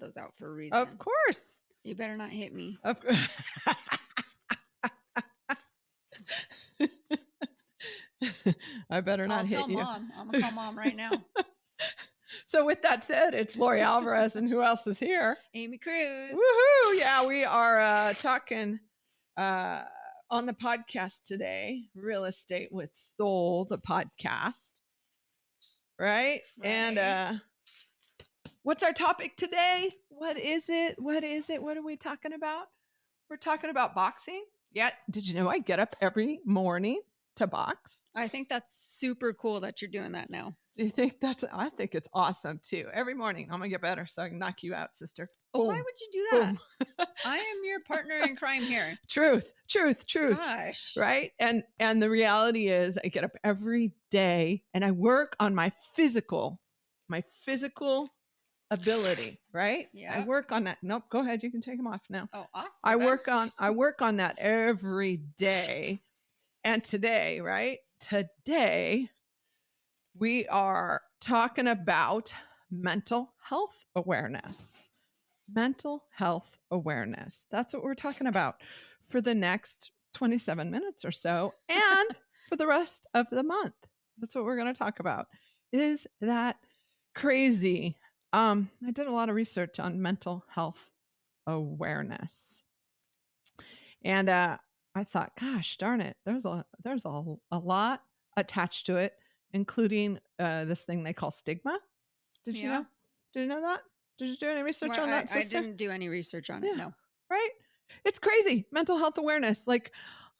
those out for a reason. Of course. You better not hit me. Of course. I better not hit you. Mom. I'm going to call Mom right now. So with that said, it's Lori Alvarez, and who else is here? Amy Cruz. Woohoo! Yeah, we are talking on the podcast today, Real Estate with Soul, the podcast. Right? And what's our topic today? What is it? What are we talking about? We're talking about boxing. Yeah. Did you know I get up every morning to box? I think that's super cool that you're doing that now. Do you think I think it's awesome too. Every morning I'm going to get better so I can knock you out, sister. Oh, why would you do that? I am your partner in crime here. Truth. Gosh. Right? And the reality is I get up every day and I work on my physical ability, right? Yeah. I work on that. Nope, go ahead. You can take them off now. Oh, awesome. I work on that every day. And today, right? Today we are talking about mental health awareness. Mental health awareness. That's what we're talking about for the next 27 minutes or so, and for the rest of the month. That's what we're going to talk about. Is that crazy? I did a lot of research on mental health awareness. And I thought, gosh, darn it, there's a lot attached to it, including this thing they call stigma. Did you know? Did you know that? Did you do any research on that, sister? I didn't do any research on it, no. Right? It's crazy. Mental health awareness. Like,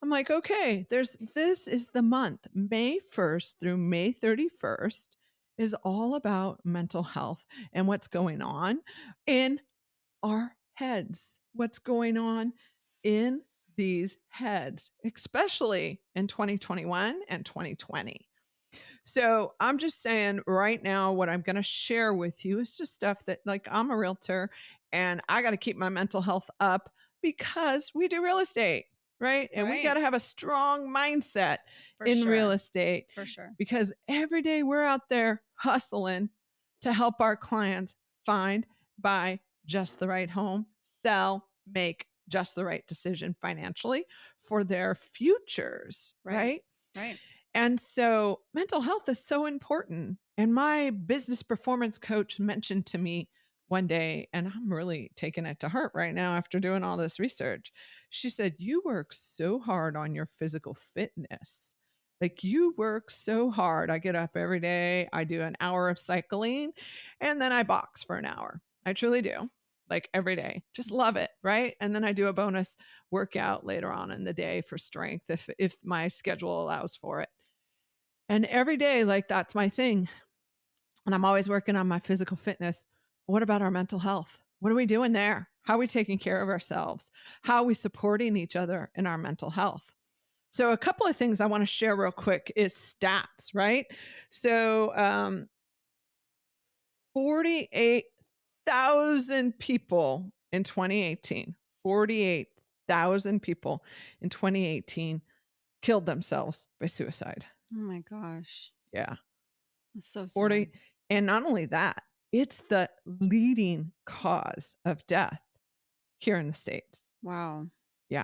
I'm like, okay, this is the month. May 1st through May 31st is all about mental health and what's going on in our heads. What's going on in these heads, especially in 2021 and 2020. So I'm just saying right now, what I'm going to share with you is just stuff that, like, I'm a realtor and I got to keep my mental health up because we do real estate, right? And we got to have a strong mindset real estate. For sure. Because every day we're out there hustling to help our clients find, buy just the right home, sell, make just the right decision financially for their futures, right? Right. And so mental health is so important. And my business performance coach mentioned to me one day, and I'm really taking it to heart right now after doing all this research. She said, you work so hard on your physical fitness. Like, you work so hard. I get up every day. I do an hour of cycling and then I box for an hour. I truly do. Like, every day. Just love it, right? And then I do a bonus workout later on in the day for strength if my schedule allows for it. And every day, like, that's my thing. And I'm always working on my physical fitness. What about our mental health? What are we doing there? How are we taking care of ourselves? How are we supporting each other in our mental health? So a couple of things I want to share real quick is stats, right? So 48,000 people in 2018, 48,000 people in 2018 killed themselves by suicide. Oh my gosh. Yeah. That's so sad. 40. And not only that, it's the leading cause of death here in the States. Wow. Yeah.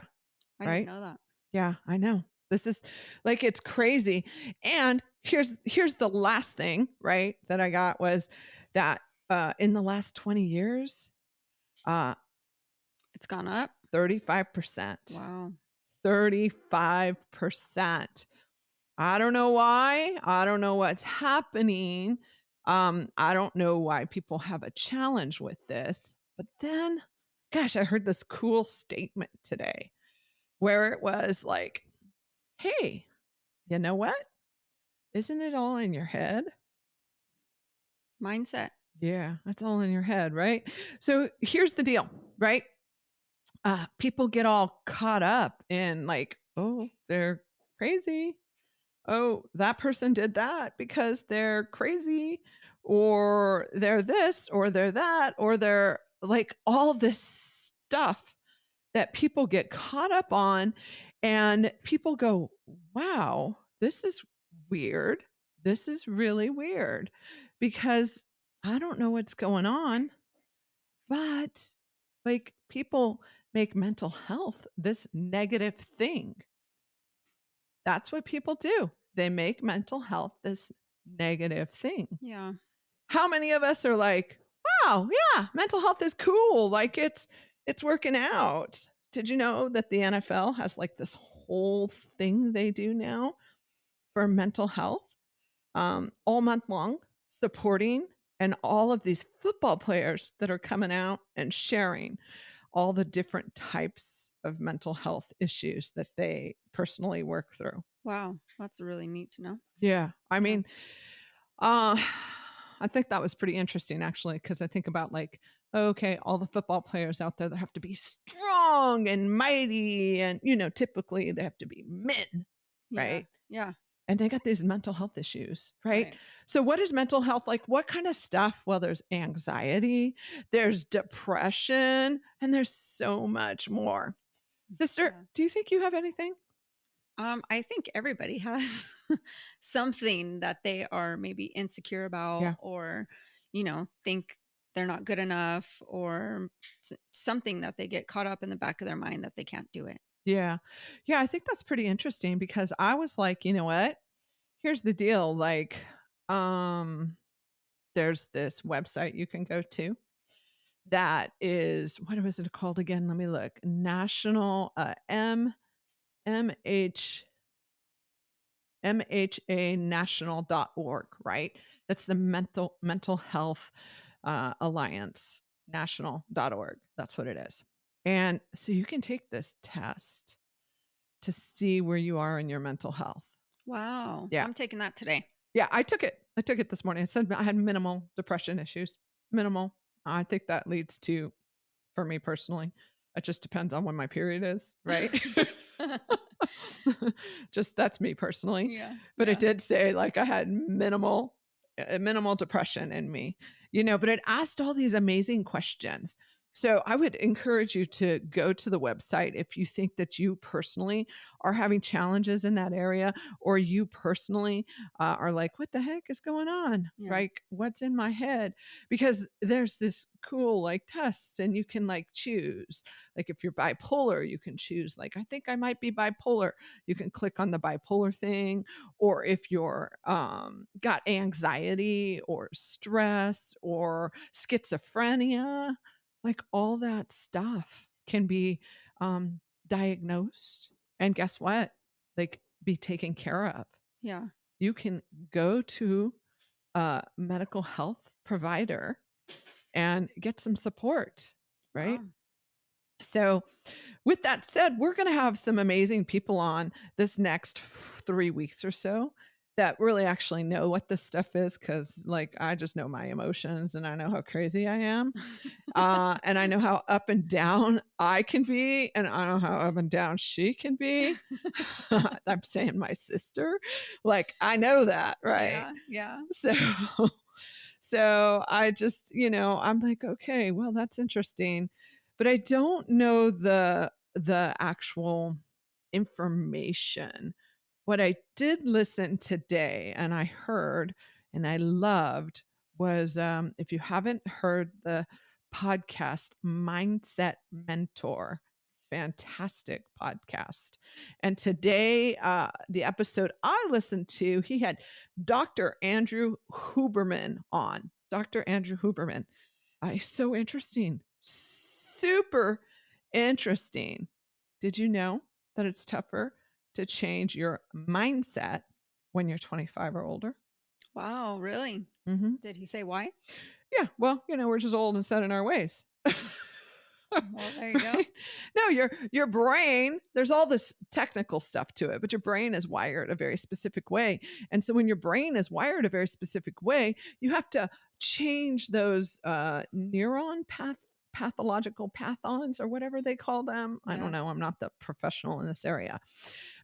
I didn't know that. Yeah, I know. This is like, it's crazy. And here's the last thing, right, that I got was that in the last 20 years, it's gone up 35%. Wow. 35%. I don't know why. I don't know what's happening. I don't know why people have a challenge with this. But then, gosh, I heard this cool statement today where it was like, hey, you know what? Isn't it all in your head? Mindset. Yeah, that's all in your head, right? So here's the deal, right? People get all caught up in like, oh, they're crazy. Oh, that person did that because they're crazy, or they're this, or they're that, or they're like all this stuff that people get caught up on, and people go, wow, this is weird. This is really weird because I don't know what's going on. But like people make mental health this negative thing. That's what people do. They make mental health this negative thing. Yeah. How many of us are like, "Wow, yeah, mental health is cool. Like it's working out." Did you know that the NFL has like this whole thing they do now for mental health, all month long, supporting and all of these football players that are coming out and sharing all the different types of mental health issues that they personally work through. Wow. That's really neat to know. Yeah. I Yeah. mean, uh, I think that was pretty interesting actually, because I think about like, okay, all the football players out there that have to be strong and mighty, and typically they have to be men, Yeah. right? Yeah. And they got these mental health issues, right? Right. So what is mental health like? What kind of stuff? Well, there's anxiety, there's depression, and there's so much more. Sister, Yeah. do you think you have anything? I think everybody has something that they are maybe insecure about, Yeah. or, think they're not good enough, or something that they get caught up in the back of their mind that they can't do it. Yeah. Yeah, I think that's pretty interesting because I was like, you know what? Here's the deal. Like, um, there's this website you can go to that is what was it called again? Let me look. National MH mhanational.org, right? That's the mental health alliance national.org. That's what it is. And so you can take this test to see where you are in your mental health. Wow. Yeah. I'm taking that today. Yeah, I took it. I took it this morning. It said I had minimal depression issues. Minimal. I think that leads to, for me personally, it just depends on when my period is, right? Just that's me personally. Yeah. But it Yeah. did say like I had minimal depression in me, but it asked all these amazing questions. So I would encourage you to go to the website if you think that you personally are having challenges in that area, or you personally are like, what the heck is going on? Yeah. Like, what's in my head? Because there's this cool like tests and you can like choose. Like if you're bipolar, you can choose, like, I think I might be bipolar. You can click on the bipolar thing. Or if you're got anxiety or stress or schizophrenia, like all that stuff can be diagnosed. And guess what? Like be taken care of. Yeah. You can go to a medical health provider and get some support, right? Wow. So, with that said, we're going to have some amazing people on this next 3 weeks or so that really actually know what this stuff is. Cause like I just know my emotions and I know how crazy I am. And I know how up and down I can be, and I know how up and down she can be. I'm saying my sister. Like I know that, right? Yeah. Yeah. So so I just, I'm like, okay, well, that's interesting. But I don't know the actual information. What I did listen today and I heard and I loved was if you haven't heard the podcast Mindset Mentor, fantastic podcast. And today, the episode I listened to, he had Dr. Andrew Huberman on. Dr. Andrew Huberman. So interesting. Super interesting. Did you know that it's tougher to change your mindset when you're 25 or older? Wow. Really? Mm-hmm. Did he say why? Yeah. Well, we're just old and set in our ways. Well, there you go. Right? No, your brain, there's all this technical stuff to it, but your brain is wired a very specific way. And so when your brain is wired a very specific way, you have to change those neuron pathological pathons or whatever they call them. I don't Yeah. know. I'm not the professional in this area.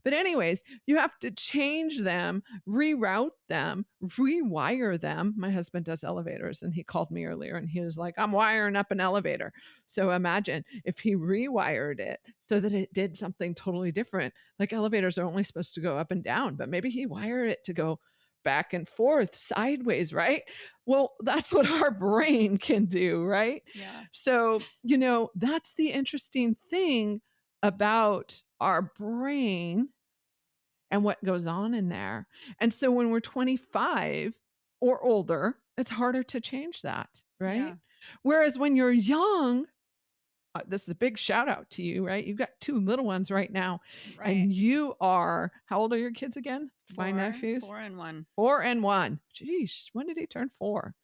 But anyways, you have to change them, reroute them, rewire them. My husband does elevators and he called me earlier and he was like, I'm wiring up an elevator. So imagine if he rewired it so that it did something totally different. Like elevators are only supposed to go up and down, but maybe he wired it to go back and forth, sideways, right? Well, that's what our brain can do, right? Yeah. So, that's the interesting thing about our brain and what goes on in there. And so when we're 25 or older, it's harder to change that, right? Yeah. Whereas when you're young, this is a big shout out to you, right? You've got 2 little ones right now, Right. and you are how old are your kids again? My 4, nephews? 4 and 1. 4 and 1. Jeez, when did he turn 4?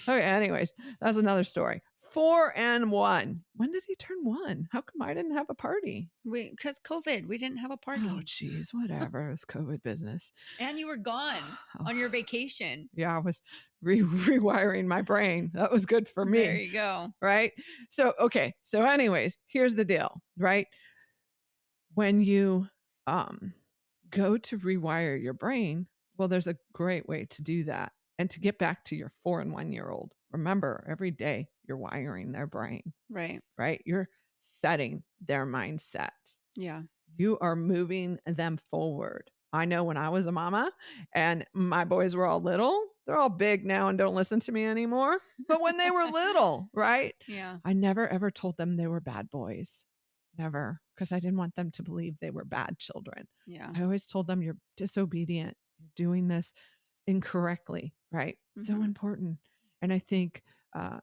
Okay, anyways, that's another story. 4 and 1. When did he turn 1? How come I didn't have a party? Because COVID, we didn't have a Oh, party. geez, whatever. It's COVID business. And you were gone Oh, on your vacation. yeah, I was rewiring my brain. That was good for There me, you go. right? So, okay. So, anyways, here's the deal, right? When you um, go to rewire your brain, well, there's a great way to do that. And to get back to your 4 and 1 year old, remember every day you're wiring their brain, Right. right? You're setting their mindset. Yeah. You are moving them forward. I know when I was a mama and my boys were all little, they're all big now and don't listen to me anymore. But when they were little, right? Yeah. I never ever told them they were bad boys. Never, because I didn't want them to believe they were bad children. Yeah. I always told them you're disobedient, you're doing this incorrectly, right? So Mhm. important. And I think, uh,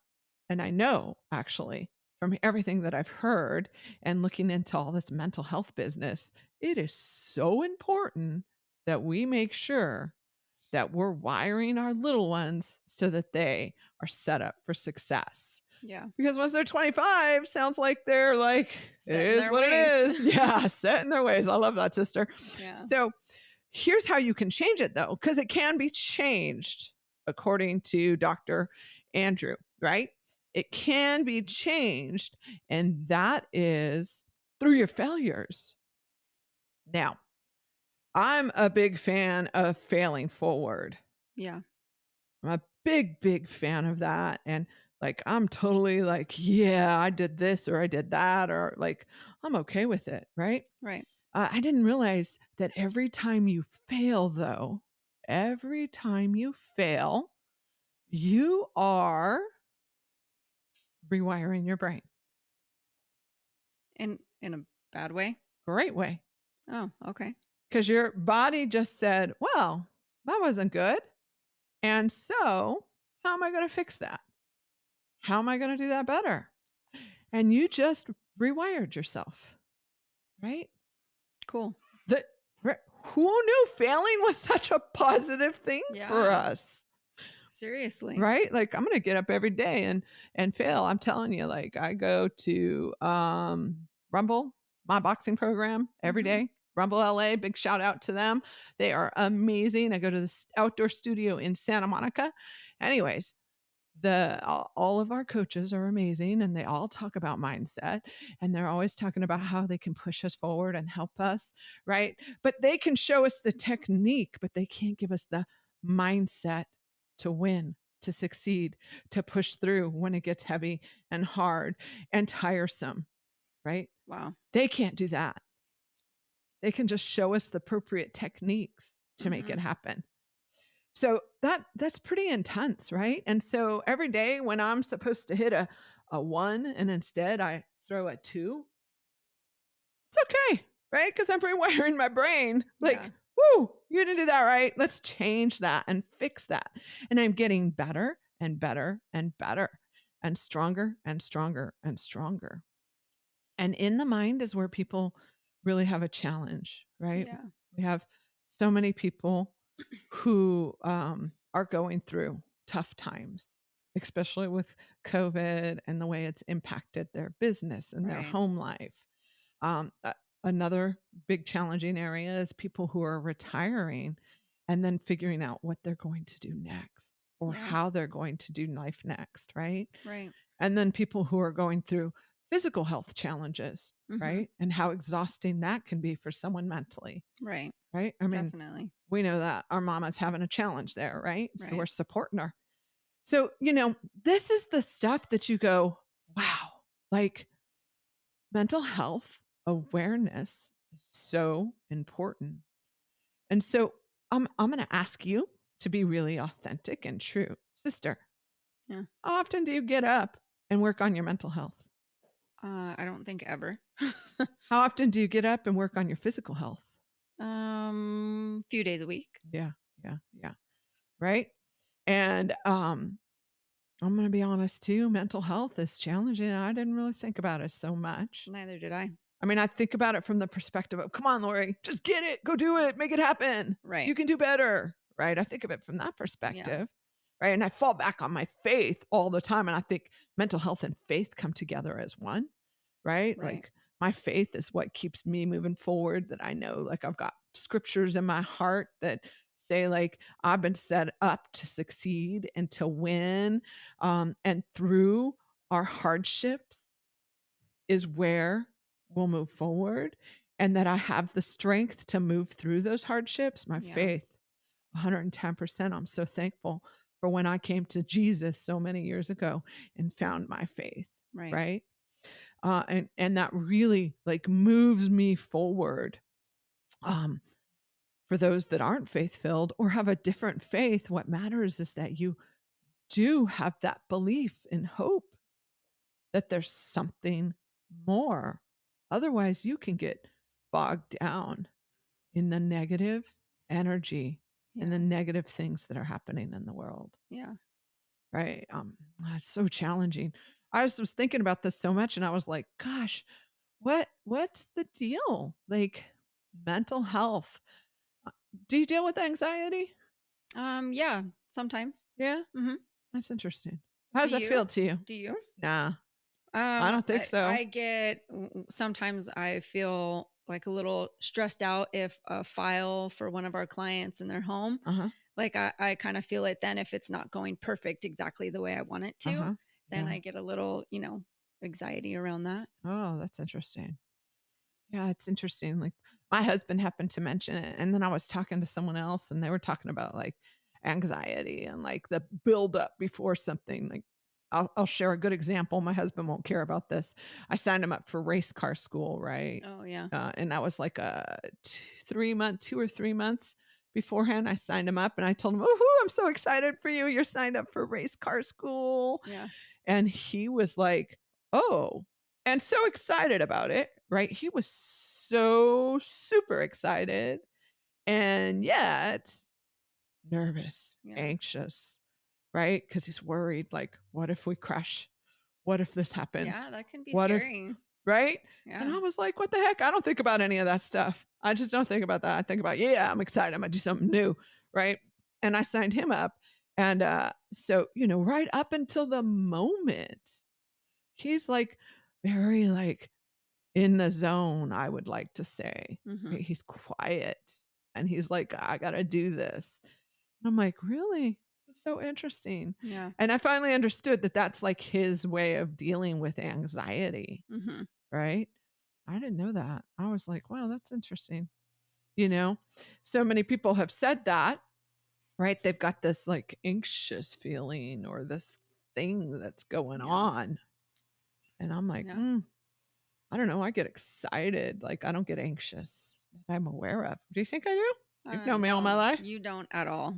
and I know actually from everything that I've heard and looking into all this mental health business, it is so important that we make sure that we're wiring our little ones so that they are set up for success. Yeah. Because once they're 25, sounds like they're like, it Set in is their what it ways. is. Yeah, set in their ways. I love that, sister. Yeah. So here's how you can change it though, because it can be changed according to Dr. Andrew, right? It can be changed, and that is through your failures. Now, I'm a big fan of failing forward. Yeah. I'm a big, big fan of that. And like, I'm totally like, yeah, I did this or I did that, or like, I'm okay with it. Right. Right. I didn't realize that every time you fail, though, every time you fail, you are rewiring your brain. In a bad way? Great way. Oh, okay. Because your body just said, well, that wasn't good. And so, how am I going to fix that? How am I going to do that better? And you just rewired yourself, right? Cool. The, who knew failing was such a positive thing for Yeah. us? Seriously. Right? Like I'm going to get up every day and fail. I'm telling you, like I go to Rumble, my boxing program every Mhm. day. Rumble LA, big shout out to them. They are amazing. I go to this outdoor studio in Santa Monica. Anyways, all of our coaches are amazing and they all talk about mindset and they're always talking about how they can push us forward and help us, right? But they can show us the technique, but they can't give us the mindset to win, to succeed, to push through when it gets heavy and hard and tiresome, right? Wow. They can't do that. They can just show us the appropriate techniques to make it Mhm. happen. So that's pretty intense, right? And so every day when I'm supposed to hit a 1 and instead I throw a 2, it's okay, right? Because I'm rewiring my brain. Yeah. Like, woo, you didn't do that right. Let's change that and fix that. And I'm getting better and better and better and stronger and stronger and stronger. And in the mind is where people really have a challenge, right? Yeah. We have so many people who are going through tough times, especially with COVID and the way it's impacted their business and their Right. home life. Another big challenging area is people who are retiring and then figuring out what they're going to do next or Yeah. how they're going to do life next, right? Right. And then people who are going through physical health challenges, Mhm. right? And how exhausting that can be for someone mentally, Right. right? I mean, Definitely. we know that our mama's having a challenge there, right? So we're Right. supporting her. So, this is the stuff that you go, wow, like mental health awareness is so important. And so I'm going to ask you to be really authentic and true. Sister, Yeah. how often do you get up and work on your mental health? I don't think ever. How often do you get up and work on your physical health? Few days a week. Yeah, yeah, yeah. Right? And I'm going to be honest too, mental health is challenging. I didn't really think about it so much. Neither did I. I mean, I think about it from the perspective of, come on, Lori, just get it, go do it, make it happen. Right. You can do better. Right? I think of it from that Yeah. perspective. Right? And I fall back on my faith all the time. And I think mental health and faith come together as one. Right? Right. Like my faith is what keeps me moving forward, that I know, like I've got scriptures in my heart that say, like, I've been set up to succeed and to win. And through our hardships is where we'll move forward, and that I have the strength to move through those hardships. My Yeah. faith, 110%. I'm so thankful for when I came to Jesus so many years ago and found my faith. Right. Right. And that really like moves me forward. For those that aren't faith filled or have a different faith, what matters is that you do have that belief and hope that there's something more. Otherwise, you can get bogged down in the negative energy and the Yeah. negative things that are happening in the world. Yeah. Right? It's so challenging. I was just thinking about this so much, and I was like, gosh, what's the deal? Like mental health. Do you deal with anxiety? Yeah, sometimes. Yeah, Mhm. that's interesting. How Do does that you? feel to you? Do you? Nah, I don't think so. I get sometimes I feel like a little stressed out if a file for one of our clients in their home, Uh-huh. like I kind of feel it then if it's not going perfect exactly the way I want it to, Uh-huh. then Yeah. I get a little, anxiety around that. Oh, that's interesting. Yeah, it's interesting. Like my husband happened to mention it, and then I was talking to someone else, and they were talking about like anxiety and like the build up before something. Like I'll share a good example. My husband won't care about this. I signed him up for race car school, right? Oh yeah. And that was like a 2 or 3 months beforehand. I signed him up, and I told him, "Oh, I'm so excited for you! You're signed up for race car school." Yeah. And he was like, "Oh," and so excited about it, right? He was so super excited and yet nervous, Yeah. anxious, right? Because he's worried, like, what if we crash? What if this happens? Yeah, that can be What if, scary. right? And Yeah. I was like, what the heck? I don't think about any of that stuff. I just don't think about that. I think about, yeah, I'm excited. I'm gonna do something new, right? And I signed him up. And so, right up until the moment, he's like very like in the zone, I would like to say. Mhm. Right? He's quiet and he's like, I gotta do this. And I'm like, really? That's so interesting. Yeah. And I finally understood that that's like his way of dealing with anxiety, Mhm. right? I didn't know that. I was like, wow, that's interesting. You know, so many people have said that, right? They've got this like anxious feeling or this thing that's going Yeah. on. And I'm like, Yeah. I don't know. I get excited. Like I don't get anxious that I'm aware of. Do you think I do? You've known me all my No, life. you don't at all.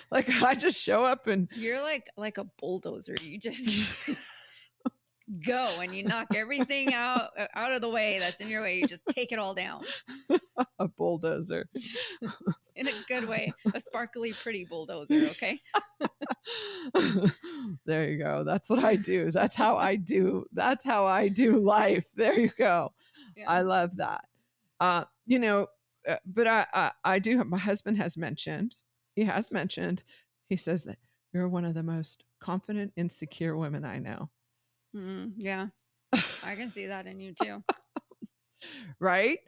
Like I just show up and You're like a bulldozer. You just go and you knock everything out of the way that's in your way. You just take it all down a bulldozer. in a good way. A sparkly, pretty bulldozer. Okay. There you go. That's what I do. That's how I do. That's how I do life. There you go. Yeah. I love that. But I do. My husband has mentioned. He has mentioned. He says that you're one of the most confident, insecure women I know. Yeah. I can see that in you too. Right?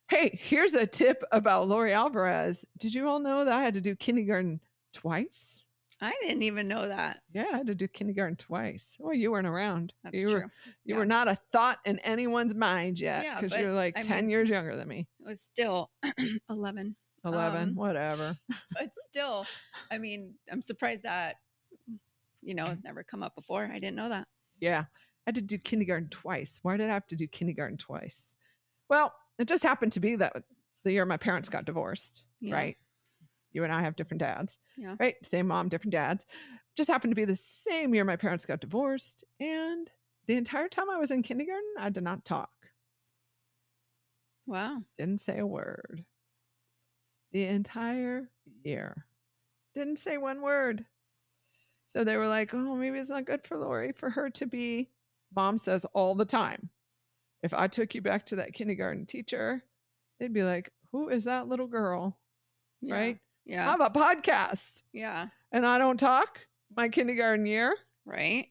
Hey, here's a tip about Lori Alvarez. Did you all know that I had to do kindergarten twice? I didn't even know that. Yeah, I had to do kindergarten twice. Well, you weren't around. That's You true. were not a thought in anyone's mind yet Yeah, because but you're like I 10 mean, years younger than me. it was still 11. 11, whatever. But still, I mean, I'm surprised that, it's never come up before. I didn't know that. Yeah, I had to do kindergarten twice. Why did I have to do kindergarten twice? Well, it just happened to be that it's the year my parents got divorced, Yeah. right? You and I have different dads, Yeah. right? Same mom, different dads. Just happened to be the same year my parents got divorced. And the entire time I was in kindergarten, I did not talk. Wow. Didn't say a word. The entire year. Didn't say one word. So they were like, oh, maybe it's not good for Lori for her to be, mom says all the time, if I took you back to that kindergarten teacher, they'd be like, who is that little girl? Yeah. Right? Yeah. I have a podcast Yeah. and I don't talk my kindergarten year. Right.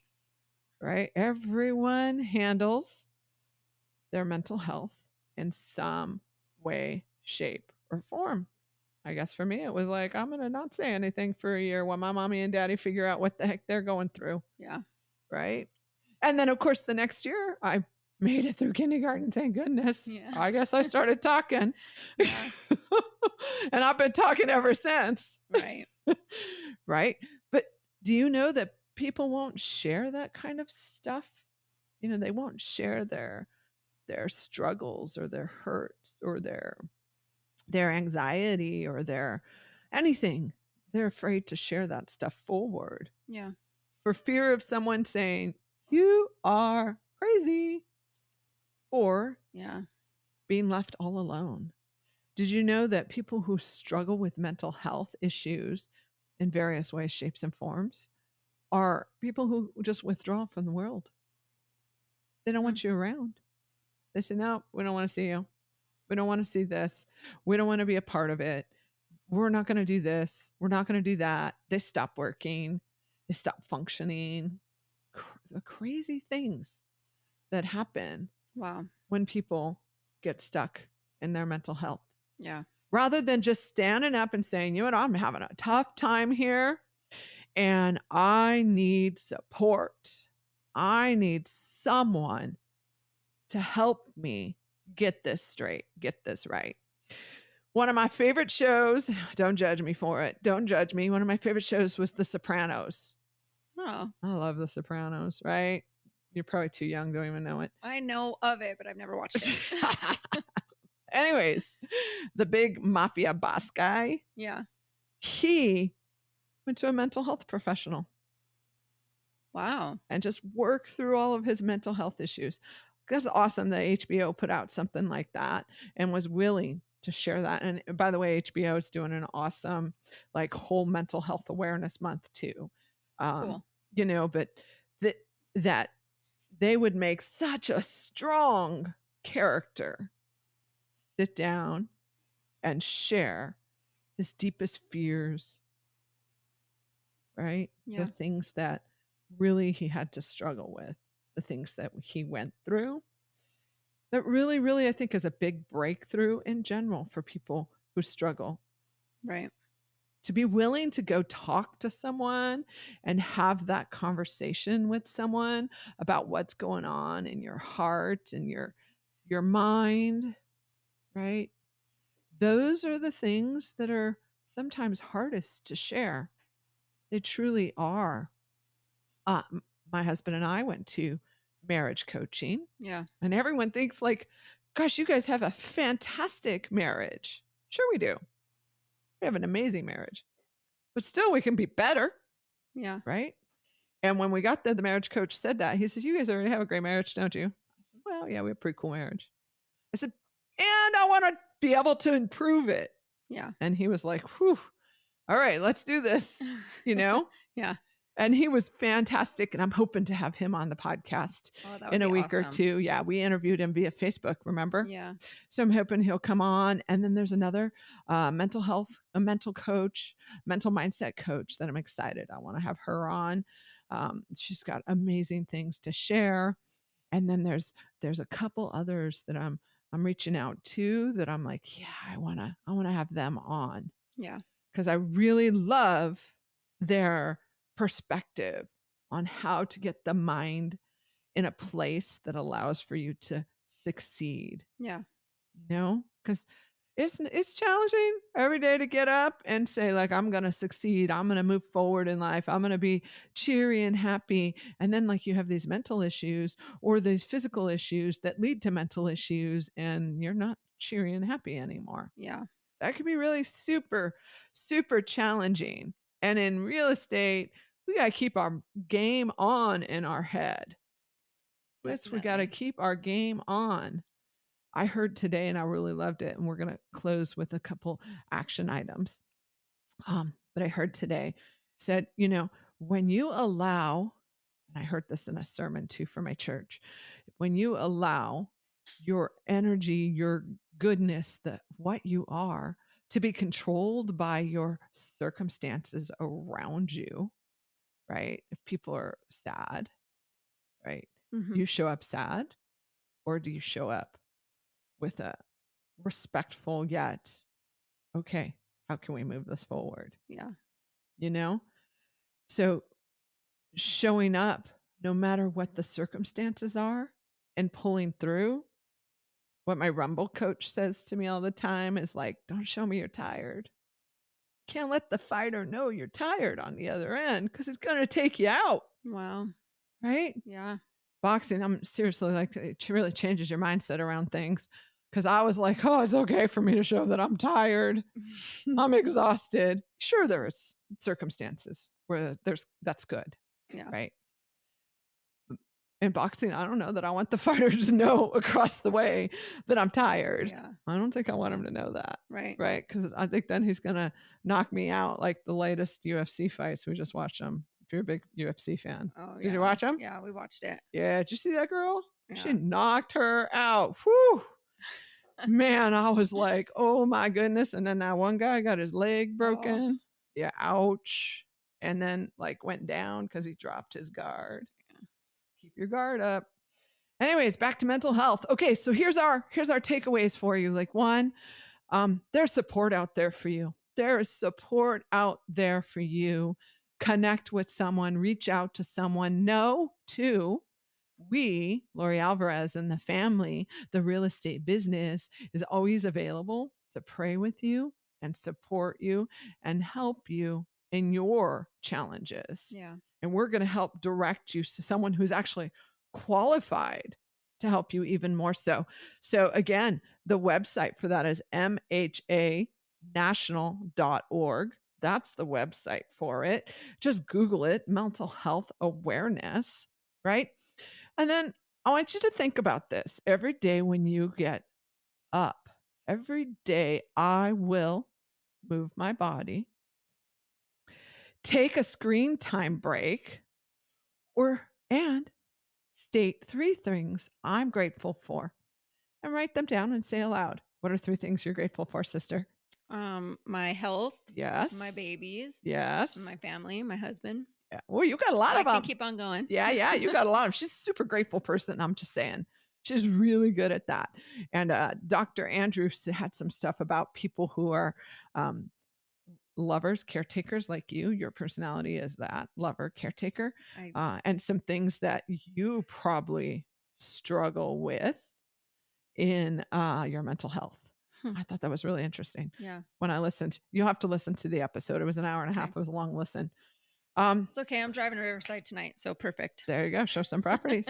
Right? Everyone handles their mental health in some way, shape, or form. I guess for me, it was like, I'm going to not say anything for a year while my mommy and daddy figure out what the heck they're going through. Yeah. Right? And then, of course, the next year, I made it through kindergarten. Thank goodness. Yeah. I guess I started talking. Yeah. And I've been talking ever since. Right. Right? But do you know that people won't share that kind of stuff? You know, they won't share their struggles or their hurts or their anxiety or their anything. They're afraid to share that stuff forward Yeah. for fear of someone saying, you are crazy, or Yeah. being left all alone. Did you know that people who struggle with mental health issues in various ways, shapes, and forms are people who just withdraw from the world? They don't want you around. They say, no, we don't want to see you. We don't want to see this. We don't want to be a part of it. We're not going to do this. We're not going to do that. They stop working. They stop functioning. The crazy things that happen Wow. when people get stuck in their mental health. Yeah. Rather than just standing up and saying, you know what, I'm having a tough time here and I need support. I need someone to help me get this straight, get this right. One of my favorite shows, don't judge me for it. Don't judge me. One of my favorite shows was The Sopranos. Oh. I love The Sopranos, right? You're probably too young, don't even know it. I know of it, but I've never watched it. Anyways, the big mafia boss guy, Yeah. he went to a mental health professional. Wow. And just worked through all of his mental health issues. That's awesome that HBO put out something like that and was willing to share that. And by the way, HBO is doing an awesome, like, whole mental health awareness month too. Cool. You know, but that they would make such a strong character sit down and share his deepest fears, right? Yeah. The things that really he had to struggle with, the things that he went through. That really, really, I think, is a big breakthrough in general for people who struggle. Right. To be willing to go talk to someone and have that conversation with someone about what's going on in your heart and your mind, right? Those are the things that are sometimes hardest to share. They truly are. My husband and I went to marriage coaching. Yeah. And everyone thinks like, gosh, you guys have a fantastic marriage. Sure we do. We have an amazing marriage. But still we can be better. Yeah. Right? And when we got there, the marriage coach said that. He said, you guys already have a great marriage, don't you? I said, well, yeah, we have a pretty cool marriage. I said, and I want to be able to improve it. Yeah. And he was like, whew, all right, let's do this, you know? Yeah. And he was fantastic. And I'm hoping to have him on the podcast in a week or two. Yeah. We interviewed him via Facebook, remember? Yeah. So I'm hoping he'll come on. And then there's another mental health, a mental coach, mental mindset coach that I'm excited. I want to have her on. She's got amazing things to share. And then there's a couple others that I'm reaching out to that I'm like, yeah, I want to have them on. Yeah. Because I really love their perspective on how to get the mind in a place that allows for you to succeed. Yeah. You know, because it's challenging every day to get up and say, like, I'm going to succeed. I'm going to move forward in life. I'm going to be cheery and happy. And then, like, you have these mental issues or these physical issues that lead to mental issues, and you're not cheery and happy anymore. Yeah. That can be really super, super challenging. And in real estate, we got to keep our game on in our head. Yes, we got to Definitely. keep our game on. I heard today and I really loved it. And we're going to close with a couple action items. But I heard today said, when you allow, and I heard this in a sermon too for my church, when you allow your energy, your goodness, what you are to be controlled by your circumstances around you, right? If people are sad, right? Hmm. You show up sad, or do you show up with a respectful yet, okay, how can we move this forward? Yeah. You know? So showing up no matter what the circumstances are and pulling through. What my Rumble coach says to me all the time is like, don't show me you're tired. Can't let the fighter know you're tired on the other end because it's going to take you out. Wow. Right? Yeah. Boxing, I'm seriously like, it really changes your mindset around things. Because I was like, oh, it's okay for me to show that I'm tired. I'm exhausted. Sure, there's circumstances where that's good. Yeah. Right? In boxing, I don't know that I want the fighters to know across the way that I'm tired. Yeah. I don't think I want him to know that. Right. Right? Because I think then he's going to knock me out like the latest UFC fights. We just watched them. If you're a big UFC fan. Oh, Did yeah. you watch them? Yeah, we watched it. Yeah. Did you see that girl? Yeah. She knocked her out. Whew. Man, I was like, oh my goodness. And then that one guy got his leg broken. Oh. Yeah. Ouch. And then like went down because he dropped his guard. Keep your guard up. Anyways, back to mental health. Okay, so here's our takeaways for you. Like one, there's support out there for you. There is support out there for you. Connect with someone, reach out to someone. Know too, we, Lori Alvarez and the family, the real estate business is always available to pray with you and support you and help you in your challenges. Yeah. And we're going to help direct you to someone who's actually qualified to help you even more so. So again, the website for that is mhanational.org. That's the website for it. Just Google it, mental health awareness, right? And then I want you to think about this every day when you get up. Every day I will move my body, take a screen time break, and state 3 things I'm grateful for and write them down and say aloud. What are 3 things you're grateful for, sister? My health, Yes. my babies, Yes. my family, my husband. Yeah. Well, you got a lot I of can them. keep on going. Yeah, you got a lot of. She's a super grateful person. I'm just saying. She's really good at that. And Dr. Andrews had some stuff about people who are lovers, caretakers like you. Your personality is that lover, caretaker. And some things that you probably struggle with in your mental health. I thought that was really interesting. Yeah. When I listened, you'll have to listen to the episode. It was an hour and a half. It was a long listen. It's okay. I'm driving to Riverside tonight, so perfect. There you go. Show some properties,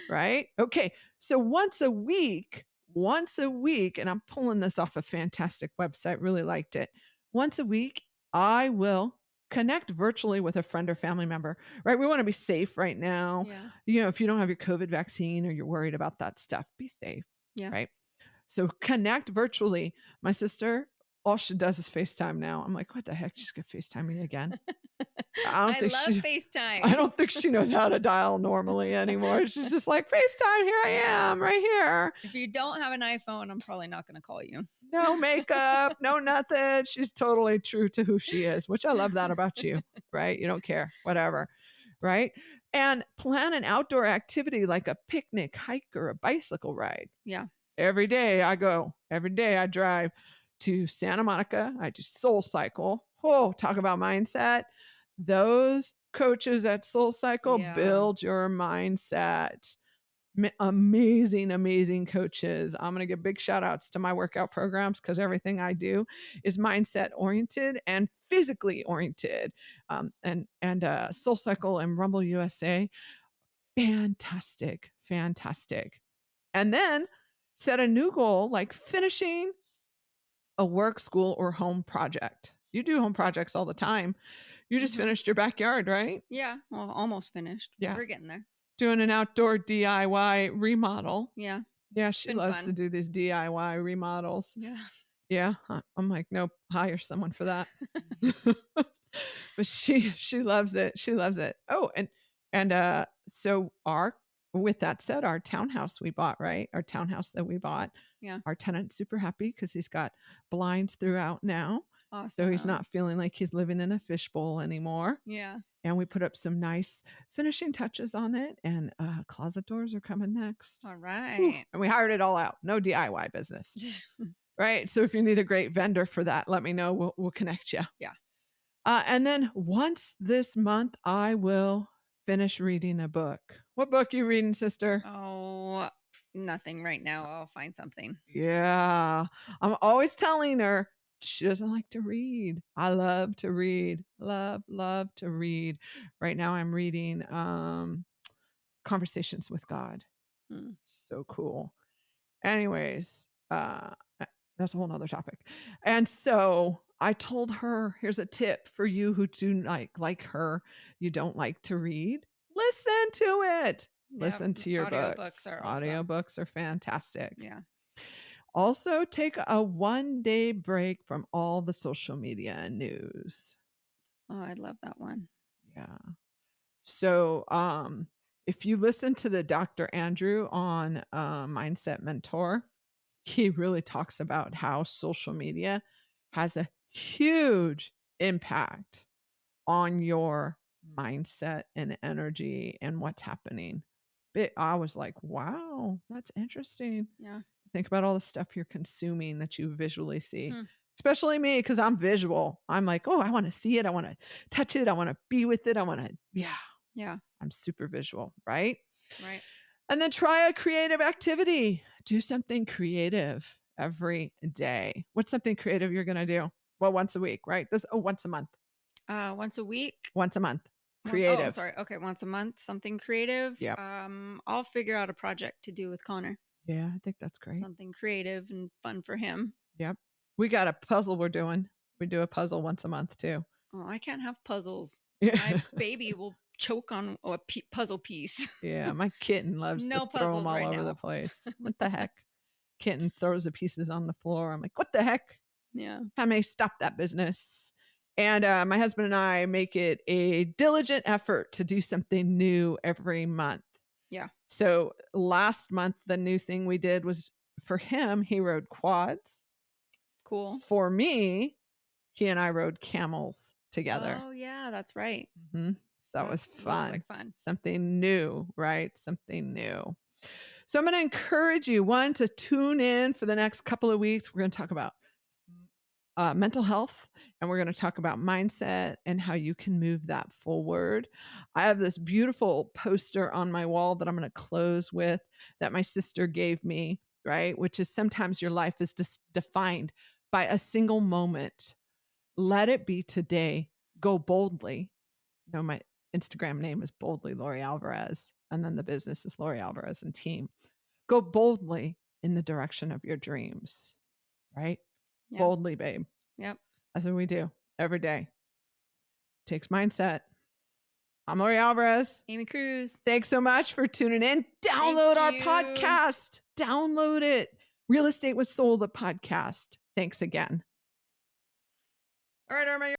right? Okay. So once a week, and I'm pulling this off a fantastic website, really liked it. Once a week, I will connect virtually with a friend or family member, right? We want to be safe right now. Yeah. If you don't have your COVID vaccine or you're worried about that stuff, be safe, Yeah. right? So connect virtually. My sister, all she does is FaceTime now. I'm like, what the heck? She's going to FaceTime me again. I love FaceTime. I don't think she knows how to dial normally anymore. She's just like, FaceTime, here I am, right here. If you don't have an iPhone, I'm probably not going to call you. No makeup, no nothing. She's totally true to who she is, which I love that about you, right? You don't care, whatever, right? And plan an outdoor activity like a picnic, hike, or a bicycle ride. Yeah. Every day I go, every day I drive to Santa Monica. I do Soul Cycle. Oh, talk about mindset. Those coaches at Soul Cycle build your mindset. Amazing, amazing coaches. I'm going to give big shout outs to my workout programs because everything I do is mindset oriented and physically oriented. And Soul Cycle and Rumble USA, fantastic, fantastic. And then set a new goal like finishing a work, school, or home project. You do home projects all the time. You just Mhm. finished your backyard, right? Yeah. Well, almost finished. Yeah. We're getting there. Doing an outdoor DIY remodel. Yeah. Yeah, she Been loves to fun. do these DIY remodels. Yeah. Yeah, I'm like, nope, hire someone for that. But she loves it. She loves it. Oh, and so our with that said, our townhouse we bought, right? Our townhouse that we bought, Yeah. our tenant's super happy because he's got blinds throughout now. So he's Awesome. not feeling like he's living in a fishbowl anymore. Yeah. And we put up some nice finishing touches on it, and closet doors are coming next. All Whew, right. and we hired it all out. No DIY business. Right. So if you need a great vendor for that, let me know. We'll connect you. Yeah. And then once this month, I will finish reading a book. What book you reading, sister? Oh, nothing right now. I'll find something. Yeah. I'm always telling her she doesn't like to read. I love to read. Love to read. Right now I'm reading Conversations with God. Hmm. So cool. Anyways, that's a whole nother topic. And so I told her, here's a tip for you who do like her, you don't like to read. Listen to it. Listen to your Audiobooks books. are awesome. Audiobooks are fantastic. Yeah. Also, take a 1-day break from all the social media and news. Oh, I love that one. Yeah. So, if you listen to the Dr. Andrew on Mindset Mentor, he really talks about how social media has a huge impact on your mindset and energy and what's happening. I was like, wow, that's interesting. Yeah. Think about all the stuff you're consuming that you visually see. Hmm. Especially me, because I'm visual. I'm like, oh, I want to see it. I want to touch it. I want to be with it. I want to, Yeah. I'm super visual, right? Right. And then try a creative activity. Do something creative every day. What's something creative you're going to do? Well, once a week, right? Once a month. Once a week. Once a month. Oh, Creative. I'm sorry. Okay, once a month, something creative. Yep. I'll figure out a project to do with Connor. Yeah, I think that's great. Something creative and fun for him. Yep. We got a puzzle we're doing. We do a puzzle once a month too. Oh, I can't have puzzles. Yeah. My baby will choke on a puzzle piece. Yeah, my kitten loves No to throw them puzzles all right over the now. place. What the heck? Kitten throws the pieces on the floor. I'm like, what the heck? Yeah. How may stop that business? And my husband and I make it a diligent effort to do something new every month. Yeah. So last month, the new thing we did was for him, he rode quads. Cool. For me, he and I rode camels together. Oh, yeah, that's right. Mm-hmm. So that was fun. That was like fun. Something new, right? Something new. So I'm going to encourage you, one, to tune in for the next couple of weeks. We're going to talk about mental health, and we're going to talk about mindset and how you can move that forward. I have this beautiful poster on my wall that I'm going to close with that my sister gave me, right? Which is sometimes your life is defined by a single moment. Let it be today. Go boldly. You know, my Instagram name is Boldly Lori Alvarez, and then the business is Lori Alvarez and team. Go boldly in the direction of your dreams, right? Yeah. Boldly, babe. Yep. That's what we do every day. Takes mindset. I'm Lori Alvarez. Amy Cruz. Thanks so much for tuning in. Download our podcast. Download it. Real Estate with Soul, the podcast. Thanks again. All right, Irma.